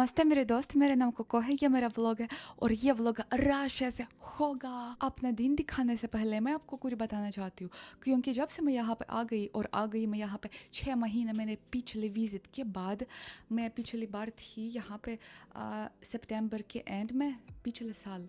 नमस्ते मेरे दोस्त, मेरा नाम कोको है। ये मेरा व्लॉग है और ये व्लॉग रशिया से होगा। अपना दिन दिखाने से पहले मैं आपको कुछ बताना चाहती हूँ, क्योंकि जब से मैं यहाँ पे आ गई मैं यहाँ पे 6 महीने मैंने पिछले विजिट के बाद, मैं पिछली बार थी यहाँ पे सितंबर के एंड में पिछले साल।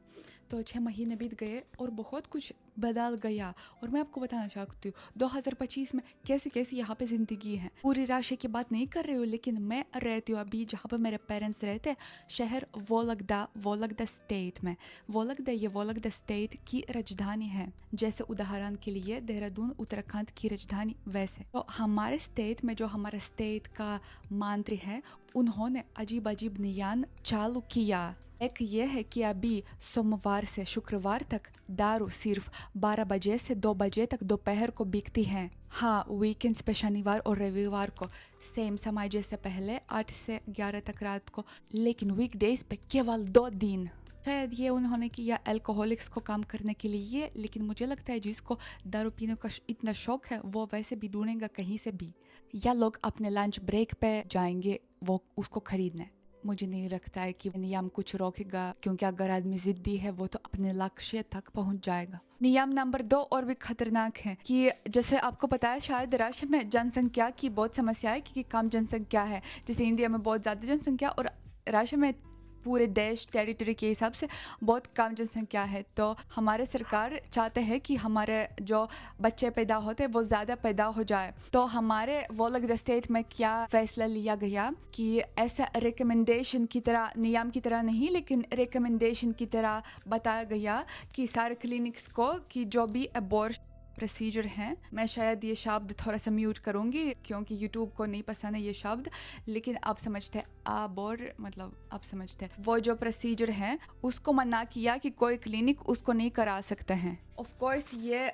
तो 6 महीने बीत गए और बहुत कुछ बदल गया। और मैं आपको बताना चाहती हूँ 2025 में कैसी कैसी यहाँ पे ज़िंदगी है। पूरी राशि की बात नहीं कर रही हूँ, लेकिन मैं रहती हूँ अभी जहाँ पे मेरे पेरेंट्स रहते, शहर वोलगदा स्टेट में। वोलगदा स्टेट की राजधानी है। जैसे उदाहरण के लिए देहरादून उत्तराखंड की राजधानी, वैसे तो हमारे स्टेट में जो हमारे स्टेट का मंत्री है, उन्होंने अजीब अजीब नियम चालू किया। एक ये है कि अभी सोमवार से शुक्रवार तक दारू सिर्फ 12 बजे से 2 बजे तक दोपहर को बिकती है। हाँ, वीकेंड्स पे शनिवार और रविवार को सेम समय जैसे पहले 8 से 11 तक रात को, लेकिन वीकडेज पे केवल 2 दिन। शायद ये उन्होंने किया अल्कोहलिक्स को कम करने के लिए, लेकिन मुझे लगता है जिसको दारू पीने का इतना शौक है वो वैसे भी ढूंढेगा कहीं से भी, या लोग अपने लंच ब्रेक पे जाएंगे वो उसको खरीदने। मुझे नहीं लगता है कि नियम कुछ रोकेगा, क्योंकि अगर आदमी जिद्दी है वो तो अपने लक्ष्य तक पहुंच जाएगा। नियम नंबर 2 और भी खतरनाक है कि जैसे आपको पता है शायद राशि में जनसंख्या की बहुत समस्या है, क्योंकि कम जनसंख्या है। जैसे इंडिया में बहुत ज़्यादा जनसंख्या और राशि में पूरे देश टेरिटरी के हिसाब से बहुत कम जनसंख्या है। तो हमारे सरकार चाहते हैं कि हमारे जो बच्चे पैदा होते हैं वो ज़्यादा पैदा हो जाए। तो हमारे वोलगदा स्टेट में क्या फैसला लिया गया कि ऐसा रिकमेंडेशन की तरह, नियम की तरह नहीं लेकिन रिकमेंडेशन की तरह बताया गया कि सारे क्लिनिक्स को कि जो भी अबॉर्शन प्रोसीजर हैं, मैं शायद ये शब्द थोड़ा सा म्यूट करूँगी क्योंकि यूट्यूब को नहीं पसंद है ये शब्द, लेकिन आप समझते हैं मतलब आप समझते हैं वो जो प्रोसीजर हैं उसको मना किया कि कोई क्लिनिक उसको नहीं करा सकते हैं। ऑफ कोर्स ये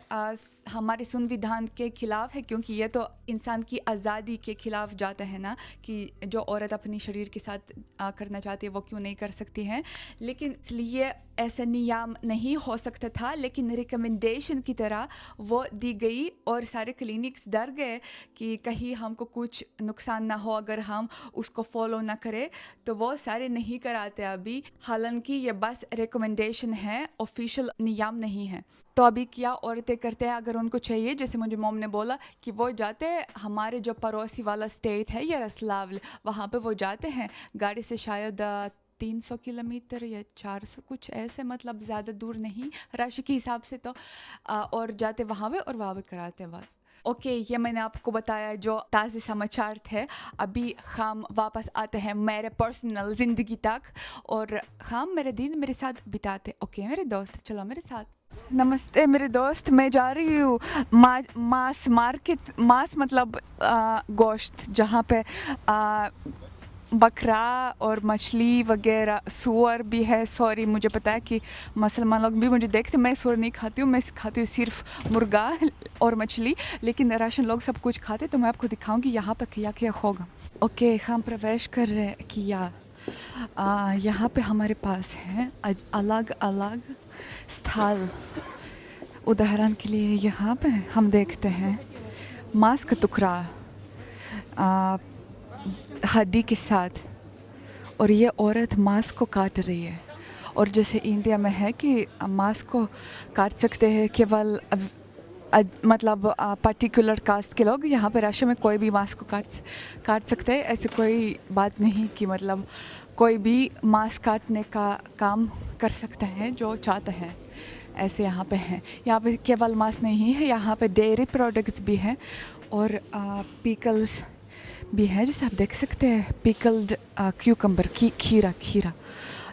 हमारे संविधान के खिलाफ है, क्योंकि ये तो इंसान की आज़ादी के खिलाफ जाता है ना, कि जो औरत अपनी शरीर के साथ करना चाहती है वो क्यों नहीं कर सकती हैं। लेकिन इसलिए ऐसा नियम नहीं हो सकता था, लेकिन रिकमेंडेशन की तरह वो दी गई और सारे क्लिनिक्स डर गए कि कहीं हमको कुछ नुकसान ना हो अगर हम उसको फॉलो ना करें, तो वो सारे नहीं कराते अभी। हालांकि ये बस रिकमेंडेशन है, ऑफिशियल नियम नहीं है। तो अभी क्या औरतें करते हैं, अगर उनको चाहिए, जैसे मुझे मॉम ने बोला कि वो जाते हैं हमारे जो पड़ोसी वाला स्टेट है यारोस्लावल, वहाँ पे वो जाते हैं गाड़ी से, शायद 300 किलोमीटर या 400 कुछ ऐसे, मतलब ज़्यादा दूर नहीं राशि के हिसाब से। तो और जाते वहाँ पे और वहाँ पे कराते बस। ओके, ये मैंने आपको बताया जो ताज़े समाचार थे। अभी हम वापस आते हैं मेरे पर्सनल ज़िंदगी तक, और हम मेरे दिन मेरे साथ बिताते। ओके मेरे दोस्त, चलो मेरे साथ। नमस्ते मेरे दोस्त, मैं जा रही हूँ मांस मार्केट। मांस मतलब गोश्त, जहाँ पे बकरा और मछली वगैरह, सूअर भी है। सॉरी, मुझे पता है कि मुसलमान लोग भी मुझे देखते, मैं सूअर नहीं खाती हूँ, मैं खाती हूँ सिर्फ मुर्गा और मछली, लेकिन राशन लोग सब कुछ खाते। तो मैं आपको दिखाऊंगी यहाँ पे क्या क्या होगा। ओके, हम प्रवेश कर रहे हैं किया। यहाँ पे हमारे पास हैं अलग अलग स्थल। उदाहरण के लिए यहाँ पे हम देखते हैं मांस का टुकड़ा हड्डी के साथ, और ये औरत मांस को काट रही है। और जैसे इंडिया में है कि मांस को काट सकते हैं केवल मतलब पर्टिकुलर कास्ट के लोग, यहाँ पे राशि में कोई भी मांस को काट सकते हैं। ऐसे कोई बात नहीं कि मतलब कोई भी मांस काटने का काम कर सकते हैं जो चाहते हैं, ऐसे यहाँ पे हैं। यहाँ पे केवल मांस नहीं है, यहाँ पे डेयरी प्रोडक्ट्स भी हैं और पिकल्स भी है, जैसे आप देख सकते हैं पिकल्ड क्यूकम्बर की खीरा।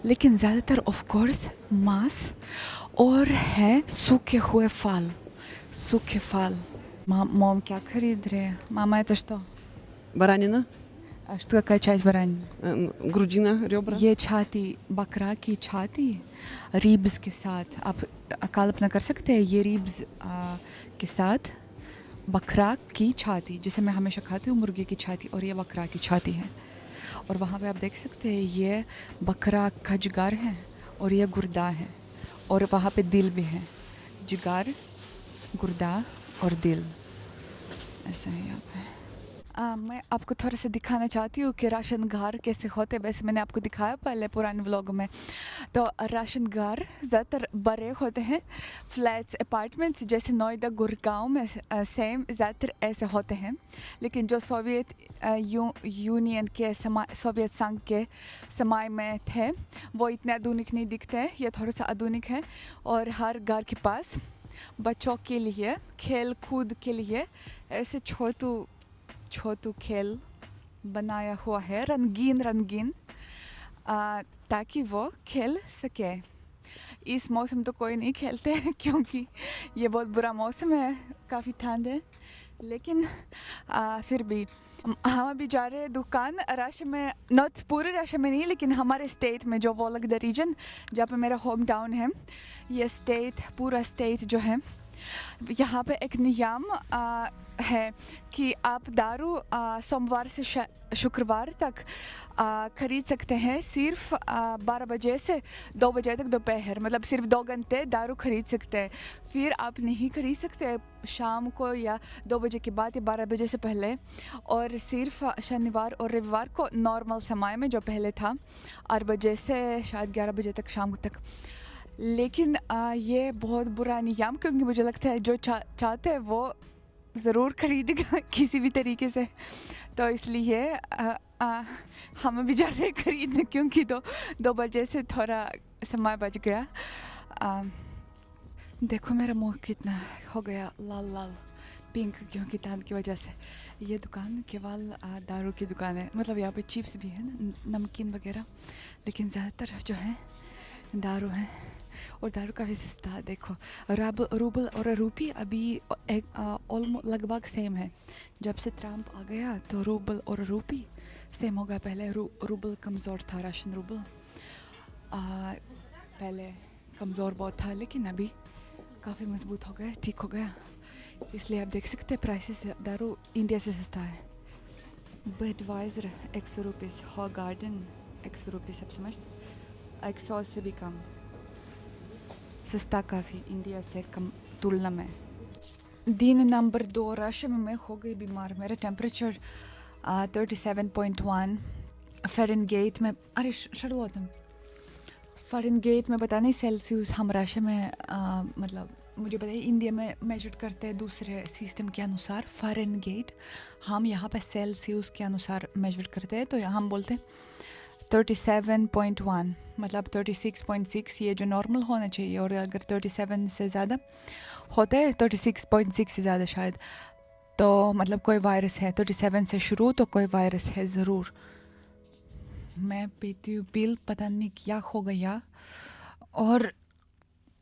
लेकिन ज़्यादातर ऑफ कोर्स मांस और है सूखे हुए फल। Мам, क्या खरीद रहे हैं? Мама, это что? Баранина, А что, какая часть баранины? грудина, ребра. ये छाती, बकरा की छाती रिब्स के साथ। आप कल्पना कर सकते हैं ये रिब्स के साथ बकरा की छाती, जिसे मैं हमेशा खाती हूँ, मुर्गे की छाती, और ये बकरा की छाती है। और वहाँ पे आप देख सकते हैं ये बकरा का जिगर है और ये गुर्दा है, और वहाँ पे दिल भी है। जिगर, गुर्दा और दिल, ऐसा है यहाँ पे। मैं आपको थोड़ा सा दिखाना चाहती हूँ कि राशन घर कैसे होते हैं। वैसे मैंने आपको दिखाया पहले पुराने व्लॉग में। तो राशन घर ज़्यादातर बड़े होते हैं, फ्लैट्स अपार्टमेंट्स जैसे नोएडा गुड़गांव में सेम ज़्यादातर ऐसे होते हैं। लेकिन जो सोवियत यूनियन के सोवियत संघ के समय में थे वो इतने आधुनिक नहीं दिखते, ये थोड़ा सा आधुनिक है। और हर घर के पास बच्चों के लिए खेल कूद के लिए ऐसे छोटू खेल बनाया हुआ है, रंगीन रंगीन, ताकि वो खेल सके। इस मौसम तो कोई नहीं खेलते क्योंकि ये बहुत बुरा मौसम है, काफ़ी ठंड है। लेकिन फिर भी हम अभी जा रहे हैं दुकान रश में, नॉट पूरे रश में नहीं लेकिन हमारे स्टेट में जो वोलगदा रीजन जहाँ पे मेरा होम टाउन है, ये स्टेट पूरा स्टेट जो है यहाँ पे एक नियम है कि आप दारू सोमवार से शुक्रवार तक खरीद सकते हैं, सिर्फ 12 बजे से 2 बजे तक दोपहर, मतलब सिर्फ 2 घंटे दारू खरीद सकते हैं। फिर आप नहीं खरीद सकते शाम को या 2 बजे के बाद या 12 बजे से पहले। और सिर्फ शनिवार और रविवार को नॉर्मल समय में जो पहले था 8 बजे से शायद 11 बजे तक शाम तक। लेकिन ये बहुत बुरा नियम, क्योंकि मुझे लगता है जो चाहते हैं वो ज़रूर खरीदेगा किसी भी तरीके से। तो इसलिए हम अभी जा रहे हैं खरीदने, क्योंकि 2 बजे से थोड़ा समय बच गया। देखो मेरा मुंह कितना हो गया लाल लाल पिंक, क्योंकि ठंड की वजह से। ये दुकान केवल दारू की दुकान है, मतलब यहाँ पे चिप्स भी है, नमकीन वगैरह, लेकिन ज़्यादातर जो है दारू है। और दारू काफ़ी सस्ता है। देखो रूबल और रूपी अभी ऑलमोस्ट लगभग सेम है। जब से ट्रम्प आ गया तो रूबल और रूपी सेम हो गया। पहले रूबल कमज़ोर था, रशियन रूबल पहले कमज़ोर बहुत था, लेकिन अभी काफ़ी मजबूत हो गया, ठीक हो गया। इसलिए आप देख सकते हैं प्राइसेस दारू इंडिया से सस्ता है। बडवाइजर 100 रुपीज़, हॉ गार्डन 100 रुपीज़, आप समझ 100 से भी कम, सस्ता काफ़ी इंडिया से कम तुलना में। दिन नंबर 2 रश में मैं हो गई बीमार। मेरा टेम्परेचर 37.1 फ़ारेनहाइट में, अरे शर्लोटन फ़ारेनहाइट में पता नहीं, सेल्सियस हम रश में मतलब मुझे पता है इंडिया में मेजर करते हैं दूसरे सिस्टम के अनुसार फ़ारेनहाइट, हम यहाँ पे सेल्सियस के अनुसार मेजर करते हैं। तो यहाँ हम बोलते हैं 37.1 मतलब 36.6, ये जो नॉर्मल होना चाहिए। और अगर 37 से ज़्यादा होता है, 36.6 से ज़्यादा शायद, तो मतलब कोई वायरस है। 37 से शुरू तो कोई वायरस है ज़रूर। मैं पीती हूँ पिल, पता नहीं क्या हो गया, और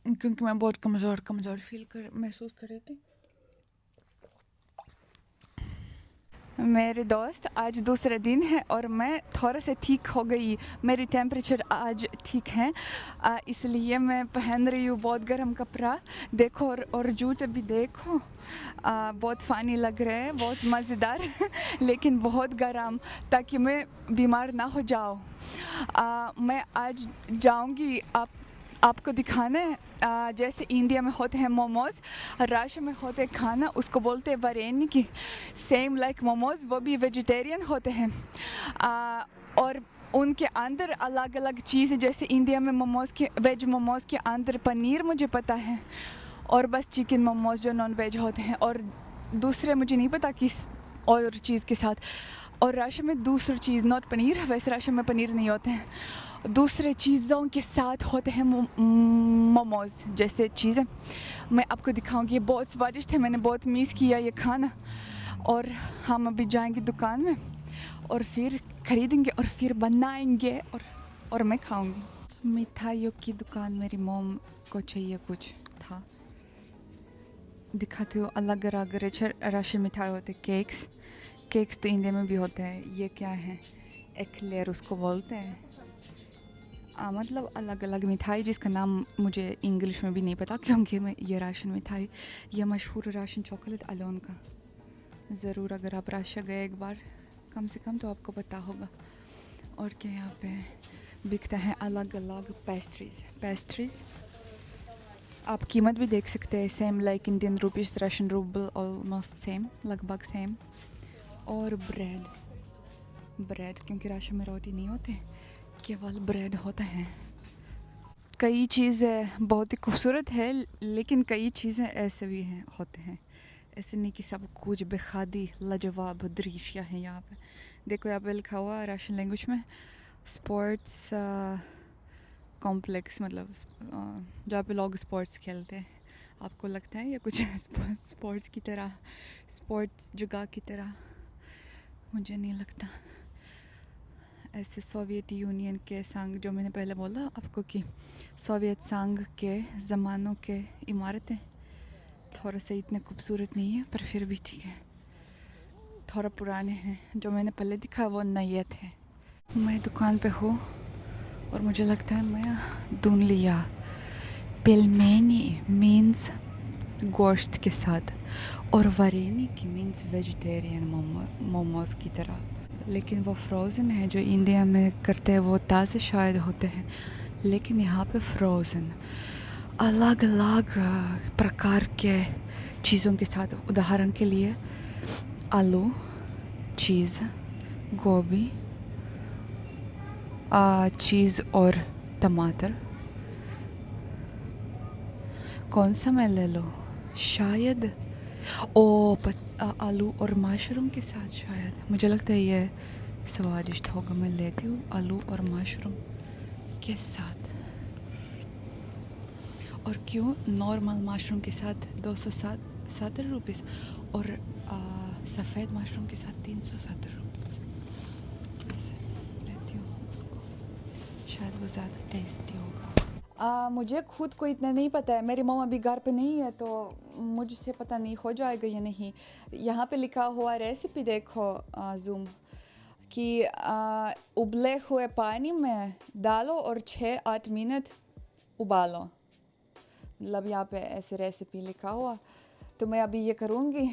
क्योंकि मैं बहुत कमज़ोर महसूस कर रही थी। मेरे दोस्त आज दूसरे दिन है और मैं थोड़ा से ठीक हो गई। मेरी टेम्परेचर आज ठीक है, इसलिए मैं पहन रही हूँ बहुत गर्म कपड़ा। देखो और जूते भी देखो, बहुत फ़नी लग रहे हैं, बहुत मज़ेदार लेकिन बहुत गर्म, ताकि मैं बीमार ना हो जाऊँ। मैं आज जाऊँगी आपको दिखाने, जैसे इंडिया में होते हैं मोमोज, रशिया में होते हैं खाना, उसको बोलते हैं वरेनी की, सेम लाइक मोमोज, वो भी वेजिटेरियन होते हैं। और उनके अंदर अलग अलग चीज़ें, जैसे इंडिया में मोमोज के वेज मोमोज के अंदर पनीर मुझे पता है, और बस चिकन मोमोज जो नॉन वेज होते हैं, और दूसरे मुझे नहीं पता किस और चीज़ के साथ। और रशिया में दूसरी चीज़, नॉट पनीर, वैसे रशिया में पनीर नहीं होते हैं, दूसरे चीज़ों के साथ होते हैं मोमोज जैसे चीज़ें। मैं आपको दिखाऊंगी, बहुत स्वादिष्ट है, मैंने बहुत मिस किया ये खाना। और हम अभी जाएंगे दुकान में और फिर खरीदेंगे और फिर बनाएंगे और मैं खाऊंगी। मिठाइयों की दुकान, मेरी मॉम को चाहिए कुछ था, दिखाती हूँ। अलग अलग रशियन मिठाई होते, केक्स तो इंडिया में भी होते हैं। ये क्या है, एक्लेयर उसको बोलते हैं, मतलब अलग अलग मिठाई जिसका नाम मुझे इंग्लिश में भी नहीं पता, क्योंकि मैं ये राशन मिठाई, ये मशहूर राशन चॉकलेट अलोन का, ज़रूर अगर आप रशिया गए एक बार कम से कम तो आपको पता होगा। और क्या यहाँ पे बिकता है अलग अलग पेस्ट्रीज़, आप कीमत भी देख सकते हैं, same like Indian rupees, Russian rouble almost same, लगभग सेम। और ब्रेड क्योंकि राशन में रोटी नहीं होते, केवल ब्रेड होता है। कई चीज़ें बहुत ही खूबसूरत है, लेकिन कई चीज़ें ऐसे भी हैं होते हैं, ऐसे नहीं कि सब कुछ बेखादी लाजवाब दृश्य है। यहाँ पे देखो, यहाँ पे लिखा हुआ राशियन लैंग्वेज में स्पोर्ट्स कॉम्प्लेक्स, मतलब जहाँ पे लोग स्पोर्ट्स खेलते हैं। आपको लगता है या कुछ स्पोर्ट्स की तरह, स्पोर्ट्स जगह की तरह? मुझे नहीं लगता। ऐसे सोवियत यूनियन के संग, जो मैंने पहले बोला आपको कि सोवियत संघ के ज़मानों के इमारतें थोड़ा सा इतने खूबसूरत नहीं है, पर फिर भी ठीक है, थोड़ा पुराने हैं। जो मैंने पहले दिखा वो नए थे। मैं दुकान पे हूँ और मुझे लगता है मैं ढूंढ लिया पेलमेनी मीन्स गोश्त के साथ, और वरेनी की मीन्स वेजिटेरियन मोमोज की तरह, लेकिन वो फ्रोज़न है। जो इंडिया में करते हैं वो ताज़े शायद होते हैं, लेकिन यहाँ पे फ्रोज़न अलग अलग प्रकार के चीज़ों के साथ। उदाहरण के लिए आलू, चीज़, गोभी, चीज़ और टमाटर। कौन सा मैं ले लो? शायद आलू और मशरूम के साथ शायद। मुझे लगता है ये स्वादिष्ट होगा। मैं लेती हूँ आलू और मशरूम के साथ। और क्यों नॉर्मल मशरूम के साथ 270 रुपीज़ और सफ़ेद मशरूम के साथ 370 रुपीज़। लेती हूँ उसको, शायद वो ज़्यादा टेस्टी होगा। मुझे खुद को इतना नहीं पता है, मेरी मम्मा अभी घर पे नहीं है, तो मुझसे पता नहीं हो जाएगा या नहीं। यहाँ पे लिखा हुआ रेसिपी देखो, जूम कि उबले हुए पानी में डालो और 6-8 मिनट उबालो। मतलब यहाँ पे ऐसे रेसिपी लिखा हुआ, तो मैं अभी ये करूँगी।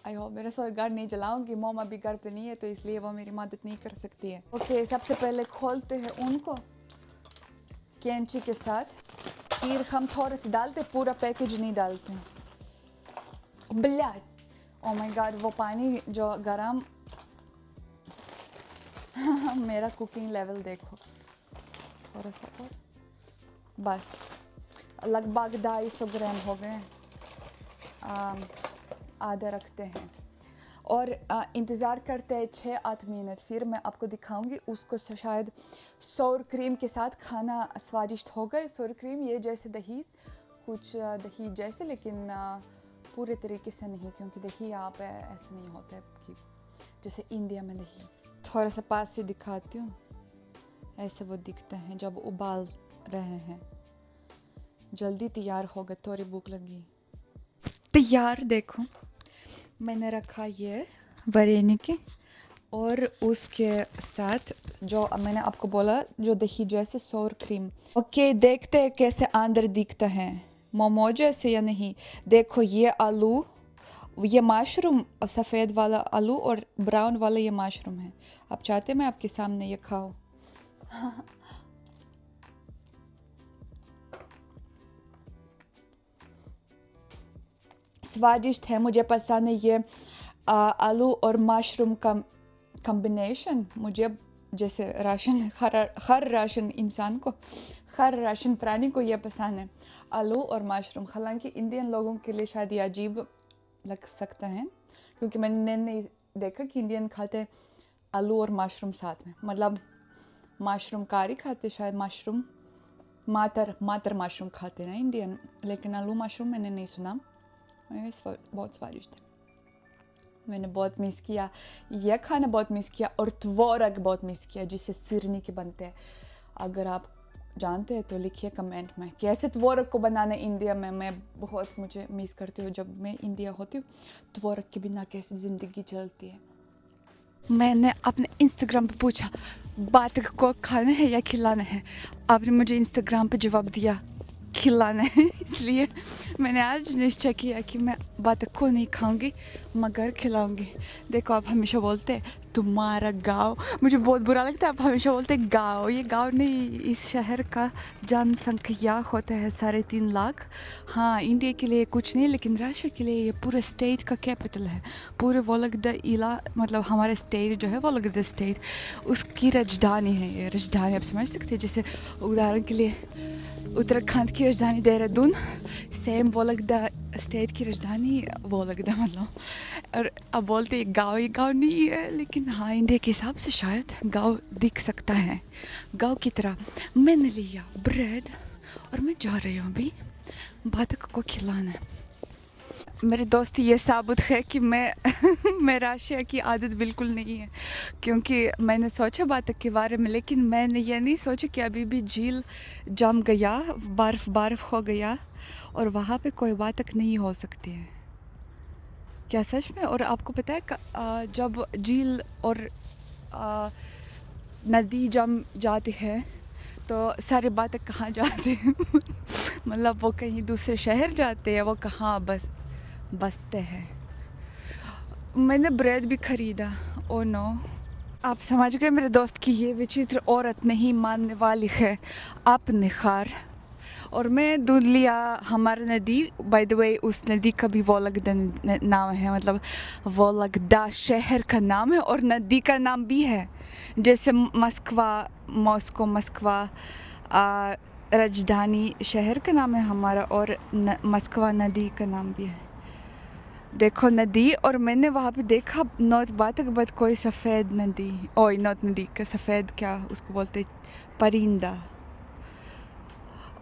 आई होप मेरा सोए घर नहीं जलाऊँगी। मॉम अभी घर पे नहीं है, तो इसलिए वो मेरी मदद नहीं कर सकती है। ओके, सबसे पहले खोलते हैं उनको कैंची के साथ, फिर हम थोड़े से डालते, पूरा पैकेज नहीं डालते। ब्लैक, ओ माय गॉड, वो पानी जो गरम मेरा कुकिंग लेवल देखो, थोड़ा सा और, बस लगभग 250 ग्राम हो गए। आधा रखते हैं और इंतज़ार करते हैं 6-8 मिनट। फिर मैं आपको दिखाऊंगी उसको। शायद सोर क्रीम के साथ खाना स्वादिष्ट हो गए। सोर क्रीम ये जैसे दही, कुछ दही जैसे, लेकिन पूरे तरीके से नहीं, क्योंकि दही यहाँ पे ऐसे नहीं होता है कि जैसे इंडिया में दही। थोड़ा सा पास से दिखाती हूँ, ऐसे वो दिखते हैं जब उबाल रहे हैं। जल्दी तैयार होगा, थोड़ी भूख लगी। तैयार देखो, मैंने रखा ये वरेनिके और उसके साथ जो मैंने आपको बोला जो दही जैसे सोर क्रीम। ओके, देखते हैं कैसे अंदर दिखता है, मोमो जैसे या नहीं। देखो ये आलू, ये मशरूम, सफ़ेद वाला आलू और ब्राउन वाला ये मशरूम है। आप चाहते मैं आपके सामने ये खाऊं? स्वादिष्ट है, मुझे पसंद है ये आलू और मशरूम का कॉम्बिनेशन। मुझे जैसे राशन, हर राशन इंसान को, हर राशन प्राणी को ये पसंद है, आलू और मशरूम। हालांकि इंडियन लोगों के लिए शायद ये अजीब लग सकता है, क्योंकि मैंने नहीं देखा कि इंडियन खाते आलू और मशरूम साथ में। मतलब मशरूम कारी खाते शायद, मशरूम मातर मशरूम खाते ना इंडियन, लेकिन आलू मशरूम मैंने नहीं सुना। बहुत स्वादिष्ट है। मैंने बहुत मिस किया यह खाना, बहुत मिस किया, और त्वरक बहुत मिस किया, जिससे सिरनी के बनते हैं। अगर आप जानते हैं तो लिखिए कमेंट में कैसे त्वरक को बनाना इंडिया में। मैं बहुत मुझे मिस करती हूँ जब मैं इंडिया होती हूँ, त्वरक के बिना कैसे ज़िंदगी चलती है। मैंने अपने इंस्टाग्राम पे पूछा बात को खाना है या खिलाना है। आपने मुझे इंस्टाग्राम पे जवाब दिया खिलाना है इसलिए मैंने आज निश्चय किया कि मैं बातक को नहीं खाऊंगी मगर खिलाऊंगी। देखो आप हमेशा बोलते तुम्हारा गांव, मुझे बहुत बुरा लगता है आप हमेशा बोलते गांव, ये गांव नहीं, इस शहर का जनसंख्या होता है 3.5 लाख। हाँ, इंडिया के लिए कुछ नहीं लेकिन रशिया के लिए ये पूरे स्टेट का कैपिटल है। पूरे वोलोगदा इला मतलब हमारे स्टेट जो है वोलोगदा स्टेट, उसकी राजधानी है ये। राजधानी आप समझ सकते हैं, जैसे उदाहरण के लिए उत्तराखंड की राजधानी देहरादून, सेम वोलोगदा स्टेट की राजधानी वोलोगदा मतलब। और अब बोलते हैं गाँव, ये गाँव नहीं है लेकिन हाँ इंडिया के हिसाब से शायद गाँव दिख सकता है। गाँव की तरह मैंने लिया ब्रेड और मैं जा रही हूँ अभी बातक को खिलाना। मेरे दोस्त ये साबित है कि मैं रशिया की आदत बिल्कुल नहीं है, क्योंकि मैंने सोचा बातक के बारे में लेकिन मैंने ये नहीं सोचा कि अभी भी झील जम गया, बर्फ हो गया और वहाँ पे कोई बातक नहीं हो सकती है। क्या सच में? और आपको पता है जब झील और नदी जम जाती है तो सारे बातक कहाँ जाते हैं मतलब वो कहीं दूसरे शहर जाते हैं, वो कहाँ बसते हैं। मैंने ब्रेड भी खरीदा। ओ नो, आप समझ गए मेरे दोस्त की ये विचित्र औरत नहीं मानने वाली है आप निखार। और मैं दूध लिया हमारा नदी, बाय द वे उस नदी का भी वोलोगदा नाम है, मतलब वोलोगदा शहर का नाम है और नदी का नाम भी है। जैसे मॉस्को राजधानी शहर का नाम है हमारा और मस्कवा नदी का नाम भी है। देखो नदी, और मैंने वहाँ पे देखा नॉर्थ बातक बट कोई सफ़ेद नदी, ओए नॉर्थ नदी का सफ़ेद क्या उसको बोलते, परिंदा।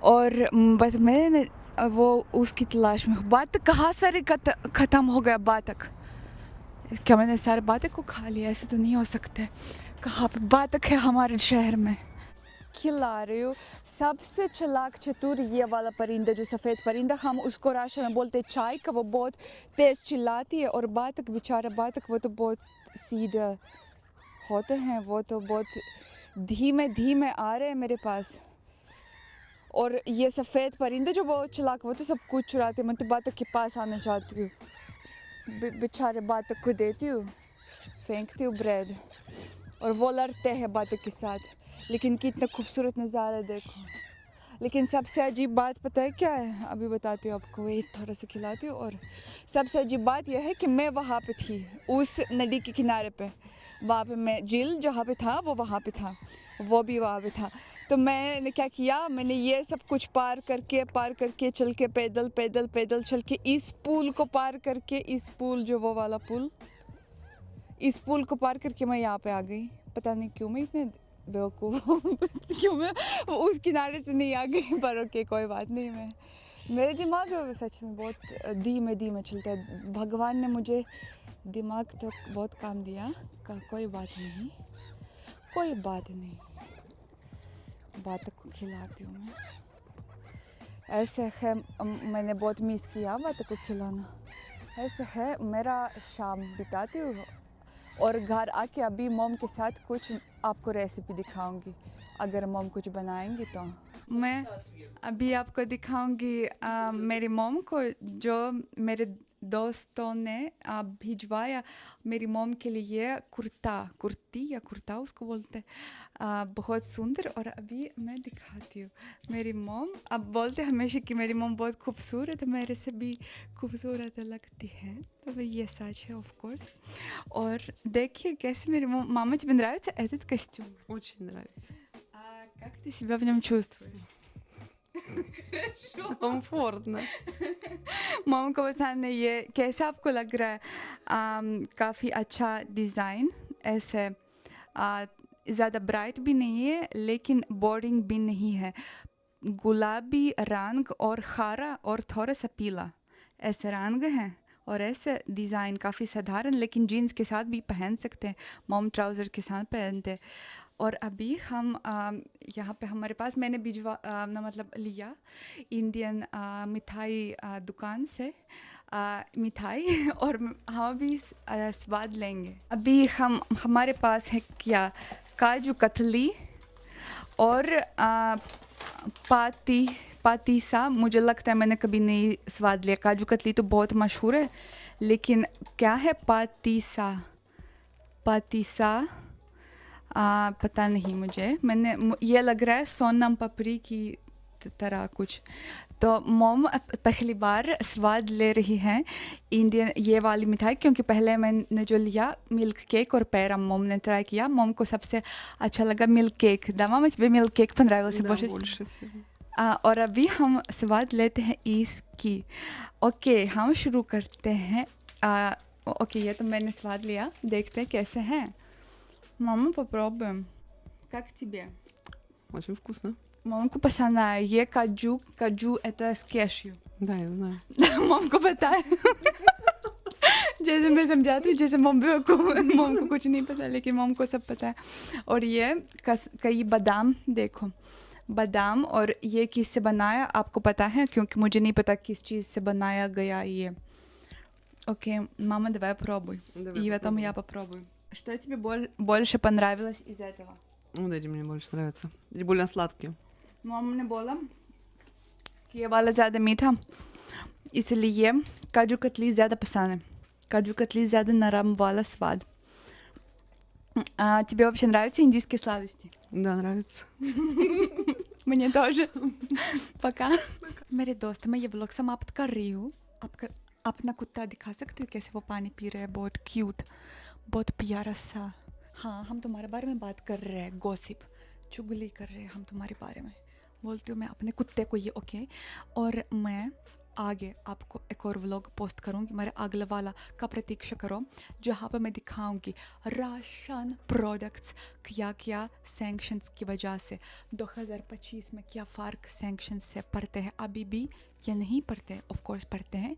और बस मैंने वो उसकी तलाश में बातक कहाँ सारे ख़त्म हो गया बातक। क्या मैंने सारे बातक को खा लिया? ऐसे तो नहीं हो सकता। कहाँ पे बातक है हमारे शहर में? खिला रही हूँ सबसे चालाक चतुर ये वाला परिंदा, जो सफ़ेद परिंदा, हम उसको राशि में बोलते चाय का, वो बहुत तेज़ चिल्लाती है। और बातक बेचारा बातक वो तो बहुत सीधा होते हैं, वो तो बहुत धीमे धीमे आ रहे हैं मेरे पास। और ये सफ़ेद परिंदे जो बहुत चालाक, वो तो सब कुछ चुराते हैं। मैं तो बातक के पास आना चाहती हूँ, बेचारे बातक को देती हूँ, फेंकती हूँ ब्रेड और वो लड़ते हैं बातक के साथ। लेकिन कितना खूबसूरत नज़ारा देखो। लेकिन सबसे अजीब बात पता है क्या है? अभी बताती हूँ आपको, वही थोड़ा सा खिलाती हूँ। और सबसे अजीब बात यह है कि मैं वहाँ पे थी उस नदी के किनारे पे, वहाँ पे मैं झील जहाँ पे था वो वहाँ पे था, वो भी वहाँ पे था। तो मैंने क्या किया, मैंने ये सब कुछ पार करके चल के पैदल चल के इस पुल को पार करके, इस पुल जो वो वाला पुल, इस पुल को पार करके मैं यहाँ पे आ गई। पता नहीं क्यों मैं इतने बेवकूफ़ हूँ क्यों मैं उस किनारे से नहीं आ गई, पर ओके कोई बात नहीं। मेरे दिमाग सच में बहुत धीमे चलता है। भगवान ने मुझे दिमाग तो बहुत काम दिया कोई बात नहीं, बातक को खिलाती हूँ मैं। ऐसे है, मैंने बहुत मिस किया बातक को खिलाना। ऐसे है मेरा शाम बिताती हूँ और घर आके अभी मॉम के साथ कुछ आपको रेसिपी दिखाऊंगी, अगर मॉम कुछ बनाएंगी तो। मैं अभी आपको दिखाऊंगी मेरी मॉम को, जो मेरे दोस्तों ने भिजवाया मेरी मॉम के लिए कुर्ता उसको बोलते हैं, बहुत सुंदर। और अभी मैं दिखाती हूँ मेरी मॉम। अब बोलते हमेशा कि मेरी मॉम बहुत खूबसूरत है, मेरे से भी खूबसूरत लगती है, तो ये सच है ऑफ कोर्स। और देखिए कैसे मेरी мама, тебе нравится этот костюм? Очень нравится. Как ты себя в нем чувствуешь? Комфортно. मॉम को पसंद है ये। कैसा आपको लग रहा है? काफ़ी अच्छा डिज़ाइन, ऐसे ज़्यादा ब्राइट भी नहीं है लेकिन बोरिंग भी नहीं है, गुलाबी रंग और हरा और थोड़ा सा पीला ऐसे रंग हैं। और ऐसे डिज़ाइन काफ़ी साधारण, लेकिन जीन्स के साथ भी पहन सकते हैं, मॉम ट्राउज़र के साथ पहनते। और अभी हम यहाँ पे हमारे पास मैंने मतलब लिया इंडियन मिठाई दुकान से मिठाई और हम भी स्वाद लेंगे। अभी हमारे पास है क्या, काजू कतली और पातीसा मुझे लगता है मैंने कभी नहीं स्वाद लिया। काजू कतली तो बहुत मशहूर है, लेकिन क्या है पातीसा? पातीसा पता नहीं मुझे। ये लग रहा है सोनम पापड़ी की तरह कुछ। तो मोम पहली बार स्वाद ले रही हैं इंडियन ये वाली मिठाई, क्योंकि पहले मैंने जो लिया मिल्क केक और पैरा मोम ने ट्राई किया। मोम को सबसे अच्छा लगा मिल्क केक. Да, мамочка, milk cake понравился Да, больше. больше всего. और अभी हम स्वाद लेते हैं इसकी. ओके, हम शुरू करते हैं. ओके, ये तो मैंने स्वाद लिया, देखते हैं कैसे हैं. Мама, попробуем. Как тебе? Очень вкусно. मॉम को पसंद आया. ये काजू это с कैश्यू. Да, я знаю. मॉम को पता है. जैसे मैं समझाती हूँ, जैसे मॉम को कुछ नहीं पता, लेकिन मॉम को सब पता है. और ये कई बादाम, देखो बादाम. और ये किससे बनाया आपको पता है? क्योंकि मुझे नहीं पता किस चीज़ से बनाया गया ये. Окей, мама, давай пробуй. Давай И потом попробуем. я попробую. Что тебе больше понравилось из этого? Вот эти мне больше нравятся. Эти более сладкие. मॉम ने बोला कि ये वाला ज़्यादा मीठा, इसलिए काजू कतली ज़्यादा पसंद है. काजू कतली ज़्यादा नरम वाला स्वाद. Тебе вообще нравятся индийские сладости? Да, нравится. Мне тоже. Пока. मेरे दोस्त, मैं ये व्लॉग समाप्त कर रही हूँ. आपका अपना कुत्ता दिखा सकते हो कैसे वो पानी पी रहा है? बहुत क्यूट, बहुत प्यारा सा. हाँ, हम तुम्हारे बारे में बात कर रहे हैं, गॉसिप, चुगली कर रहे हैं हम तुम्हारे बारे में. बोलती हूँ मैं अपने कुत्ते को ये. ओके. और मैं आगे आपको एक और व्लॉग पोस्ट करूँगी, मेरे अगले वाला का प्रतीक्षा करो, जहाँ पर मैं दिखाऊंगी राशन प्रोडक्ट्स क्या क्या सैंक्शंस की वजह से 2025 में क्या फ़र्क सैंक्शंस से पड़ते हैं. अभी भी या नहीं पड़ते हैं? ऑफ कोर्स पड़ते हैं,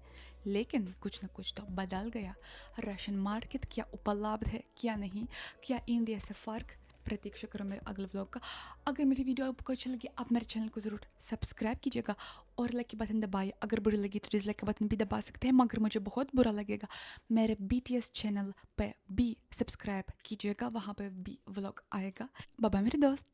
लेकिन कुछ ना कुछ तो बदल गया. राशन मार्केट क्या उपलब्ध है, क्या नहीं, क्या इंडिया से फ़र्क. प्रतीक्षा करो मेरे अगले व्लॉग का. अगर मेरी वीडियो आपको अच्छी लगी, आप मेरे चैनल को ज़रूर सब्सक्राइब कीजिएगा और लाइक की बटन दबाइए. अगर बुरी लगी तो डिसलाइक का बटन भी दबा सकते हैं, मगर मुझे बहुत बुरा लगेगा. मेरे BTS चैनल पे भी सब्सक्राइब कीजिएगा, वहाँ पे भी व्लॉग आएगा. बाय बाय मेरे दोस्त.